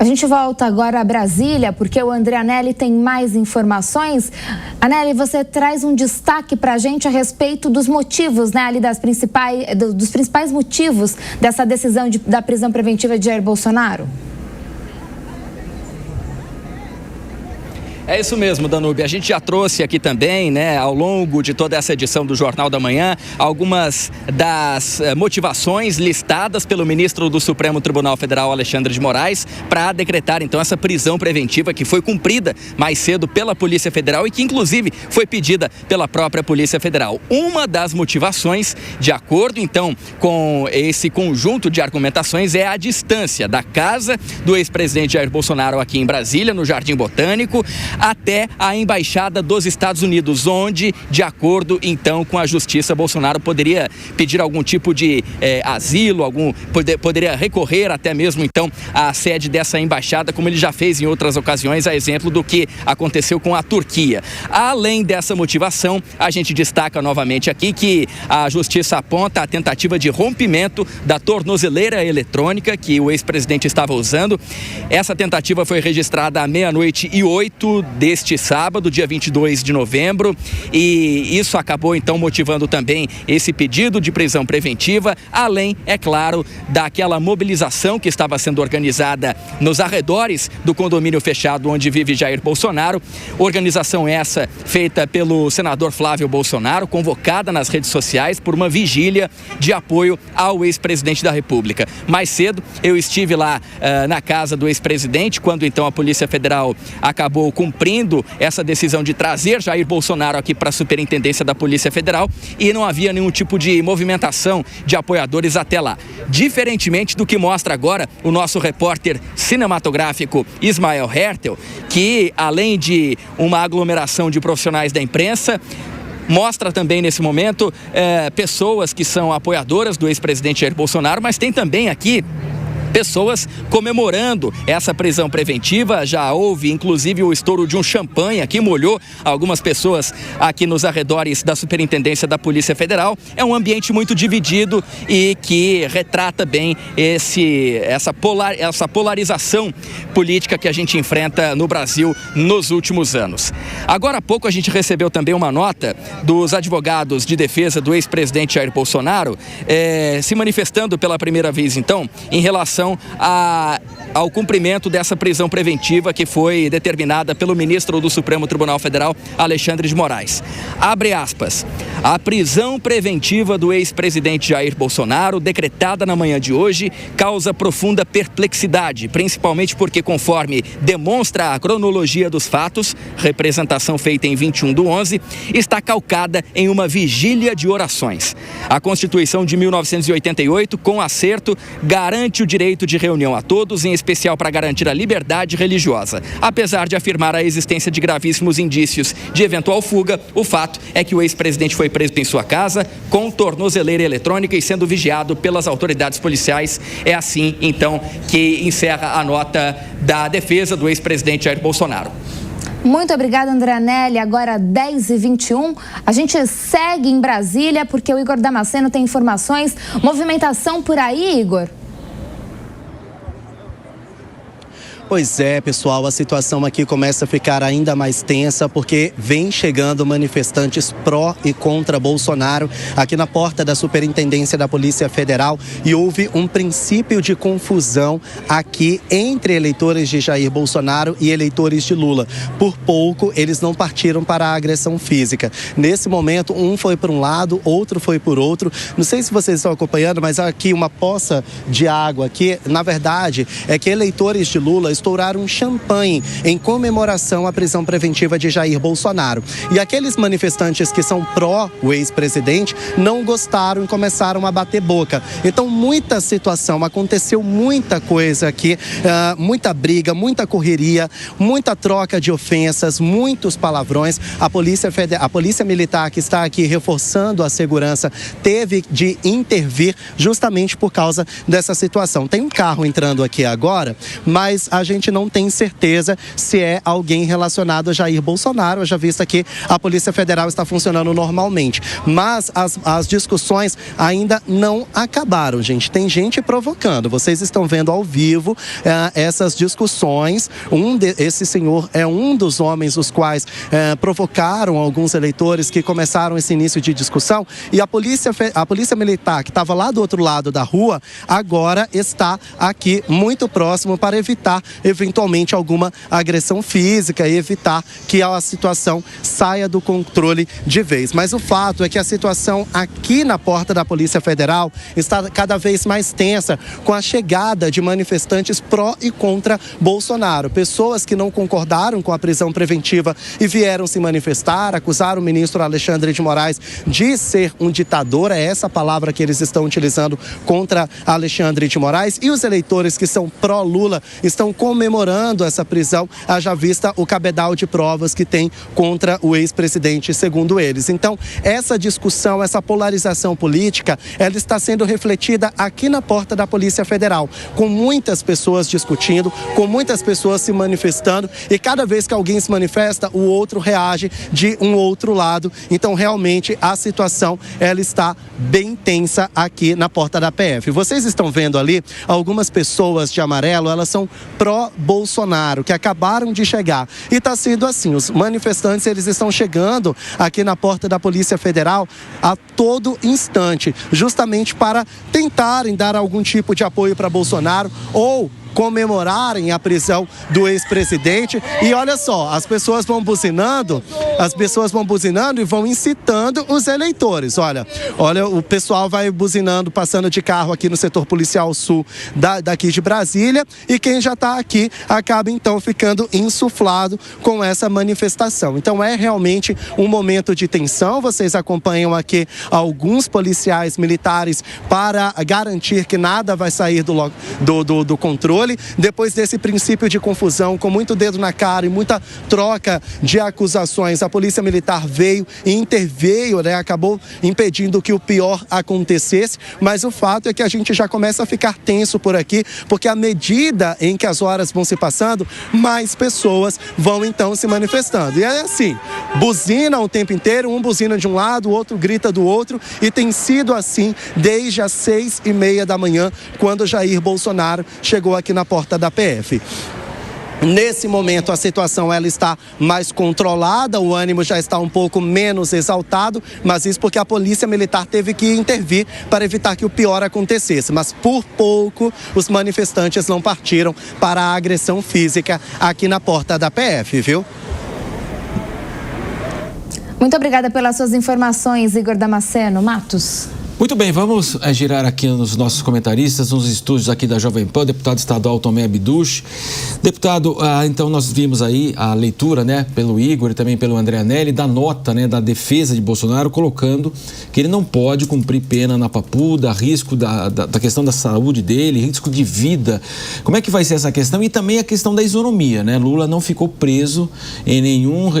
A gente volta agora a Brasília, porque o André Anelli tem mais informações. Anelli, você traz um destaque para a gente a respeito dos motivos, né, ali dos principais motivos dessa decisão da prisão preventiva de Jair Bolsonaro? É isso mesmo, Danúbia. A gente já trouxe aqui também, né, ao longo de toda essa edição do Jornal da Manhã, algumas das motivações listadas pelo ministro do Supremo Tribunal Federal, Alexandre de Moraes, para decretar, então, essa prisão preventiva que foi cumprida mais cedo pela Polícia Federal e que, inclusive, foi pedida pela própria Polícia Federal. Uma das motivações, de acordo, então, com esse conjunto de argumentações, é a distância da casa do ex-presidente Jair Bolsonaro aqui em Brasília, no Jardim Botânico, até a Embaixada dos Estados Unidos, onde, de acordo, então, com a Justiça, Bolsonaro poderia pedir algum tipo de asilo, poderia recorrer até mesmo, então, à sede dessa embaixada, como ele já fez em outras ocasiões, a exemplo do que aconteceu com a Turquia. Além dessa motivação, a gente destaca novamente aqui que a Justiça aponta a tentativa de rompimento da tornozeleira eletrônica que o ex-presidente estava usando. Essa tentativa foi registrada à 00:08 deste sábado, dia 22 de novembro, e isso acabou então motivando também esse pedido de prisão preventiva, além, é claro, daquela mobilização que estava sendo organizada nos arredores do condomínio fechado onde vive Jair Bolsonaro, organização essa feita pelo senador Flávio Bolsonaro, convocada nas redes sociais por uma vigília de apoio ao ex-presidente da República. Mais cedo eu estive lá na casa do ex-presidente, quando então a Polícia Federal acabou cumprindo essa decisão de trazer Jair Bolsonaro aqui para a Superintendência da Polícia Federal, e não havia nenhum tipo de movimentação de apoiadores até lá. Diferentemente do que mostra agora o nosso repórter cinematográfico Ismael Hertel, que além de uma aglomeração de profissionais da imprensa, mostra também nesse momento pessoas que são apoiadoras do ex-presidente Jair Bolsonaro, mas tem também aqui pessoas comemorando essa prisão preventiva. Já houve, inclusive, o estouro de um champanhe que molhou algumas pessoas aqui nos arredores da Superintendência da Polícia Federal. É um ambiente muito dividido e que retrata bem essa polarização política que a gente enfrenta no Brasil nos últimos anos. Agora há pouco a gente recebeu também uma nota dos advogados de defesa do ex-presidente Jair Bolsonaro, se manifestando pela primeira vez, então, em relação ao cumprimento dessa prisão preventiva que foi determinada pelo ministro do Supremo Tribunal Federal, Alexandre de Moraes. Abre aspas. A prisão preventiva do ex-presidente Jair Bolsonaro, decretada na manhã de hoje, causa profunda perplexidade, principalmente porque, conforme demonstra a cronologia dos fatos, representação feita em 21/11, está calcada em uma vigília de orações. A Constituição de 1988, com acerto, garante o direito de reunião a todos, em especial para garantir a liberdade religiosa. Apesar de afirmar a existência de gravíssimos indícios de eventual fuga, o fato é que o ex-presidente foi preso em sua casa com tornozeleira eletrônica e sendo vigiado pelas autoridades policiais. É assim, então, que encerra a nota da defesa do ex-presidente Jair Bolsonaro. Muito obrigada, André Anelli. Agora 10h21, a gente segue em Brasília porque o Igor Damasceno tem informações. Movimentação por aí, Igor? Pois é, pessoal, a situação aqui começa a ficar ainda mais tensa porque vem chegando manifestantes pró e contra Bolsonaro aqui na porta da Superintendência da Polícia Federal e houve um princípio de confusão aqui entre eleitores de Jair Bolsonaro e eleitores de Lula. Por pouco, eles não partiram para a agressão física. Nesse momento, um foi para um lado, outro foi por outro. Não sei se vocês estão acompanhando, mas aqui uma poça de água aqui, na verdade, é que eleitores de Lula estouraram um champanhe em comemoração à prisão preventiva de Jair Bolsonaro. E aqueles manifestantes que são pró o ex-presidente não gostaram e começaram a bater boca. Então, muita situação, aconteceu muita coisa aqui, muita briga, muita correria, muita troca de ofensas, muitos palavrões. A Polícia Militar, que está aqui reforçando a segurança, teve de intervir justamente por causa dessa situação. Tem um carro entrando aqui agora, mas a a gente não tem certeza se é alguém relacionado a Jair Bolsonaro, já visto que a Polícia Federal está funcionando normalmente. Mas as discussões ainda não acabaram, gente. Tem gente provocando. Vocês estão vendo ao vivo essas discussões. Esse senhor é um dos homens os quais provocaram alguns eleitores que começaram esse início de discussão, e a polícia militar, que estava lá do outro lado da rua, agora está aqui muito próximo para evitar eventualmente alguma agressão física e evitar que a situação saia do controle de vez. Mas o fato é que a situação aqui na porta da Polícia Federal está cada vez mais tensa, com a chegada de manifestantes pró e contra Bolsonaro. Pessoas que não concordaram com a prisão preventiva e vieram se manifestar, acusaram o ministro Alexandre de Moraes de ser um ditador, é essa palavra que eles estão utilizando contra Alexandre de Moraes, e os eleitores que são pró-Lula estão comemorando essa prisão, haja vista o cabedal de provas que tem contra o ex-presidente, segundo eles. Então, essa discussão, essa polarização política, ela está sendo refletida aqui na porta da Polícia Federal, com muitas pessoas discutindo, com muitas pessoas se manifestando, e cada vez que alguém se manifesta, o outro reage de um outro lado. Então, realmente, a situação, ela está bem tensa aqui na porta da PF. Vocês estão vendo ali algumas pessoas de amarelo, elas são pró-Bolsonaro, que acabaram de chegar. E está sendo assim, os manifestantes, eles estão chegando aqui na porta da Polícia Federal a todo instante, justamente para tentarem dar algum tipo de apoio para Bolsonaro ou comemorarem a prisão do ex-presidente. E olha só, as pessoas vão buzinando e vão incitando os eleitores. Olha, o pessoal vai buzinando, passando de carro aqui no setor policial sul daqui de Brasília, e quem já está aqui acaba então ficando insuflado com essa manifestação. Então é realmente um momento de tensão. Vocês acompanham aqui alguns policiais militares para garantir que nada vai sair do controle. Depois desse princípio de confusão, com muito dedo na cara e muita troca de acusações, a Polícia Militar veio e interveio, acabou impedindo que o pior acontecesse, mas o fato é que a gente já começa a ficar tenso por aqui, porque à medida em que as horas vão se passando, mais pessoas vão então se manifestando. E é assim, buzina o tempo inteiro, um buzina de um lado, o outro grita do outro, e tem sido assim desde as 6h30 da manhã, quando Jair Bolsonaro chegou aqui na porta da PF. Nesse momento a situação ela está mais controlada, o ânimo já está um pouco menos exaltado, mas isso porque a Polícia Militar teve que intervir para evitar que o pior acontecesse. Mas por pouco os manifestantes não partiram para a agressão física aqui na porta da PF, viu? Muito obrigada pelas suas informações, Igor Damasceno. Matos. Muito bem, vamos girar aqui nos nossos comentaristas, nos estúdios aqui da Jovem Pan, deputado estadual Tomé Abduch. Deputado, então nós vimos aí a leitura, pelo Igor e também pelo André Anelli, da nota, da defesa de Bolsonaro, colocando que ele não pode cumprir pena na Papuda, risco da questão da saúde dele, risco de vida. Como é que vai ser essa questão? E também a questão da isonomia, Lula não ficou preso em nenhum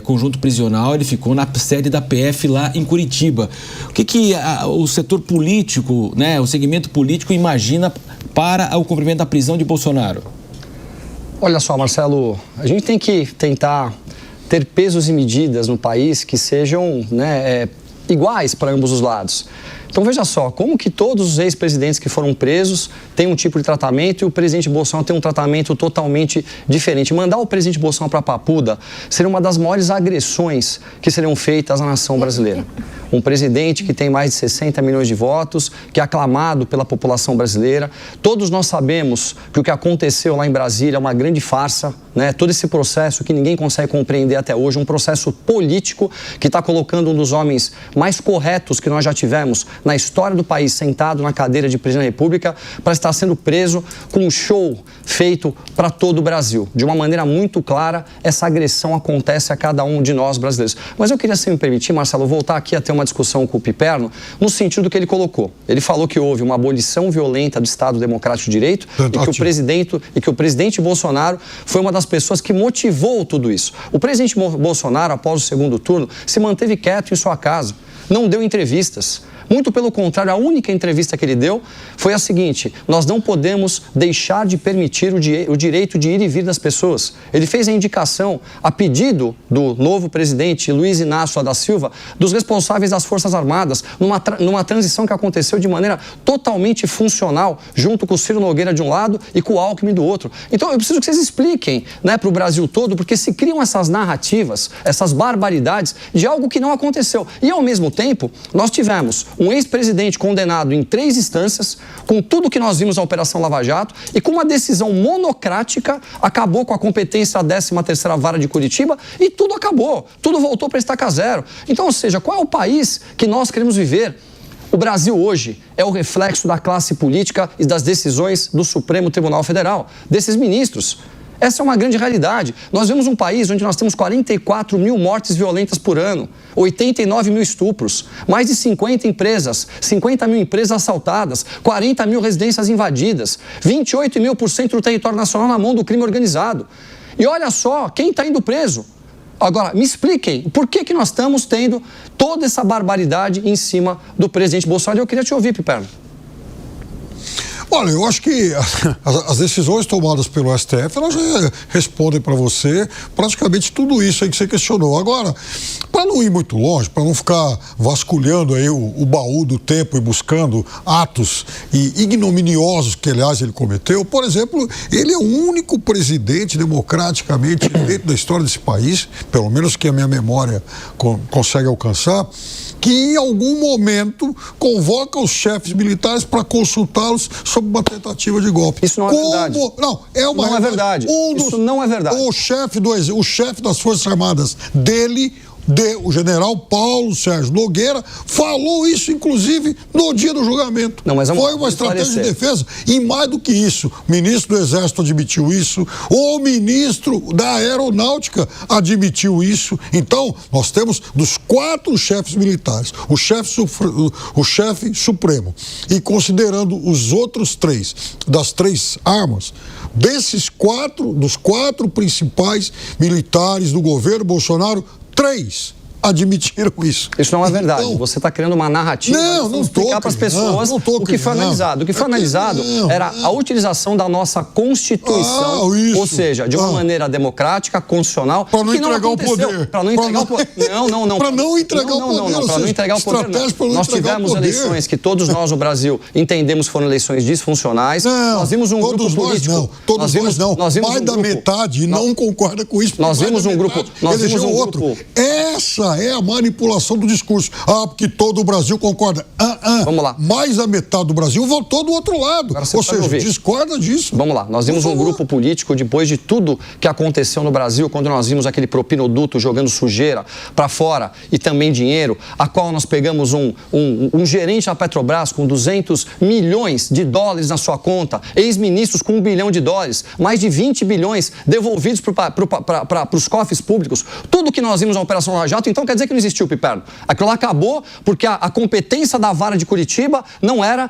conjunto prisional, ele ficou na sede da PF lá em Curitiba. O que o setor político, o segmento político imagina para o cumprimento da prisão de Bolsonaro? Olha só, Marcelo, a gente tem que tentar ter pesos e medidas no país que sejam iguais para ambos os lados. Então veja só, como que todos os ex-presidentes que foram presos têm um tipo de tratamento e o presidente Bolsonaro tem um tratamento totalmente diferente. Mandar o presidente Bolsonaro para a Papuda seria uma das maiores agressões que seriam feitas à nação brasileira. Um presidente que tem mais de 60 milhões de votos, que é aclamado pela população brasileira. Todos nós sabemos que o que aconteceu lá em Brasília é uma grande farsa, todo esse processo que ninguém consegue compreender até hoje, um processo político que está colocando um dos homens mais corretos que nós já tivemos na história do país sentado na cadeira de presidente da República para estar sendo preso com um show feito para todo o Brasil. De uma maneira muito clara, essa agressão acontece a cada um de nós brasileiros. Mas eu queria, se me permitir, Marcelo, voltar aqui a ter uma discussão com o Piperno no sentido que ele colocou. Ele falou que houve uma abolição violenta do Estado Democrático de Direito e que o presidente Bolsonaro foi uma das pessoas que motivou tudo isso. O presidente Bolsonaro, após o segundo turno, se manteve quieto em sua casa. não deu entrevistas. Muito pelo contrário, a única entrevista que ele deu foi a seguinte: nós não podemos deixar de permitir o direito de ir e vir das pessoas. Ele fez a indicação, a pedido do novo presidente Luiz Inácio Lula da Silva, dos responsáveis das Forças Armadas, numa transição que aconteceu de maneira totalmente funcional, junto com o Ciro Nogueira de um lado e com o Alckmin do outro. Então eu preciso que vocês expliquem, né, para o Brasil todo, porque se criam essas narrativas, essas barbaridades de algo que não aconteceu. E ao mesmo tempo, nós tivemos um ex-presidente condenado em 3 instâncias, com tudo que nós vimos na Operação Lava Jato, e com uma decisão monocrática, acabou com a competência da 13ª Vara de Curitiba e tudo acabou, tudo voltou para estaca zero. Então, ou seja, qual é o país que nós queremos viver? O Brasil hoje é o reflexo da classe política e das decisões do Supremo Tribunal Federal, desses ministros. Essa é uma grande realidade. Nós vemos um país onde nós temos 44 mil mortes violentas por ano, 89 mil estupros, mais de 50 mil empresas assaltadas, 40 mil residências invadidas, 28,5% do território nacional na mão do crime organizado. E olha só, quem está indo preso? Agora, me expliquem, por que nós estamos tendo toda essa barbaridade em cima do presidente Bolsonaro? Eu queria te ouvir, Piperno. Olha, eu acho que as decisões tomadas pelo STF, elas já respondem para você praticamente tudo isso aí que você questionou. Agora, para não ir muito longe, para não ficar vasculhando aí o baú do tempo e buscando atos ignominiosos que, aliás, ele cometeu, por exemplo, ele é o único presidente democraticamente eleito da história desse país, pelo menos que a minha memória consegue alcançar, que em algum momento convoca os chefes militares para consultá-los sobre uma tentativa de golpe. Isso não é verdade. Não, é uma não é verdade. Isso não é verdade. O chefe das Forças Armadas dele, o general Paulo Sérgio Nogueira, falou isso, inclusive, no dia do julgamento. Não, mas foi uma estratégia de defesa. E mais do que isso, o ministro do Exército admitiu isso, o ministro da Aeronáutica admitiu isso. Então, nós temos dos 4 chefes militares, o chefe supremo, e considerando os outros 3, das 3 armas, dos 4 principais militares do governo Bolsonaro, 3 admitiram isso. Isso não é verdade. Então, você está criando uma narrativa. Não explicar para as pessoas o que foi analisado. O que foi analisado era a utilização da nossa Constituição, ou seja, de uma maneira democrática, constitucional, para não entregar o poder. Para não entregar o poder. Não. Para não entregar o poder. Para não entregar o poder. Nós tivemos eleições que todos nós no Brasil entendemos foram eleições disfuncionais. Nós vimos um grupo político. Todos nós não. Mais da metade não concorda com isso. Nós vimos um grupo. Essa é a manipulação do discurso. Porque todo o Brasil concorda. Vamos lá. Mais da metade do Brasil votou do outro lado. Ou seja, discorda disso. Vamos lá. Nós vimos um grupo político, depois de tudo que aconteceu no Brasil, quando nós vimos aquele propinoduto jogando sujeira para fora e também dinheiro, a qual nós pegamos um gerente da Petrobras com 200 milhões de dólares na sua conta, ex-ministros com $1 bilhão, mais de 20 bilhões devolvidos para os cofres públicos. Tudo que nós vimos na Operação Lava Jato, então quer dizer que não existiu, Piperno. Aquilo lá acabou porque a competência da Vara de Curitiba não era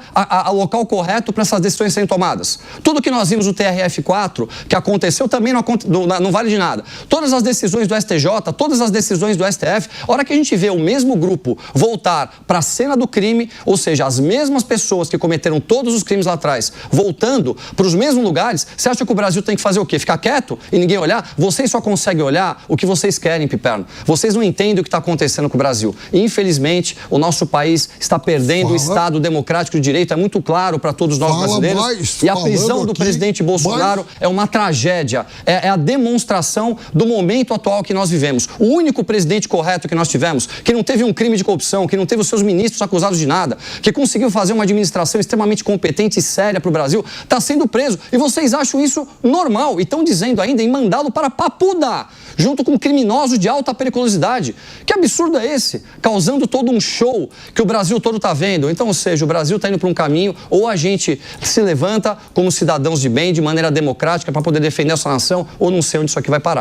o local correto para essas decisões serem tomadas. Tudo que nós vimos no TRF4, que aconteceu, também não vale de nada. Todas as decisões do STJ, todas as decisões do STF, a hora que a gente vê o mesmo grupo voltar para a cena do crime, ou seja, as mesmas pessoas que cometeram todos os crimes lá atrás, voltando para os mesmos lugares, você acha que o Brasil tem que fazer o quê? Ficar quieto e ninguém olhar? Vocês só conseguem olhar o que vocês querem, Piperno. Vocês não entendem o que está acontecendo com o Brasil. Infelizmente, o nosso país está perdendo o Estado democrático de direito, é muito claro para todos nós brasileiros. E a prisão do presidente Bolsonaro é uma tragédia. É a demonstração do momento atual que nós vivemos. O único presidente correto que nós tivemos, que não teve um crime de corrupção, que não teve os seus ministros acusados de nada, que conseguiu fazer uma administração extremamente competente e séria para o Brasil, está sendo preso. E vocês acham isso normal e estão dizendo ainda em mandá-lo para Papuda, junto com criminosos de alta periculosidade. Que absurdo é esse? Causando todo um show que o Brasil todo está vendo. Então, ou seja, o Brasil está indo para um caminho, ou a gente se levanta como cidadãos de bem, de maneira democrática, para poder defender a sua nação, ou não sei onde isso aqui vai parar.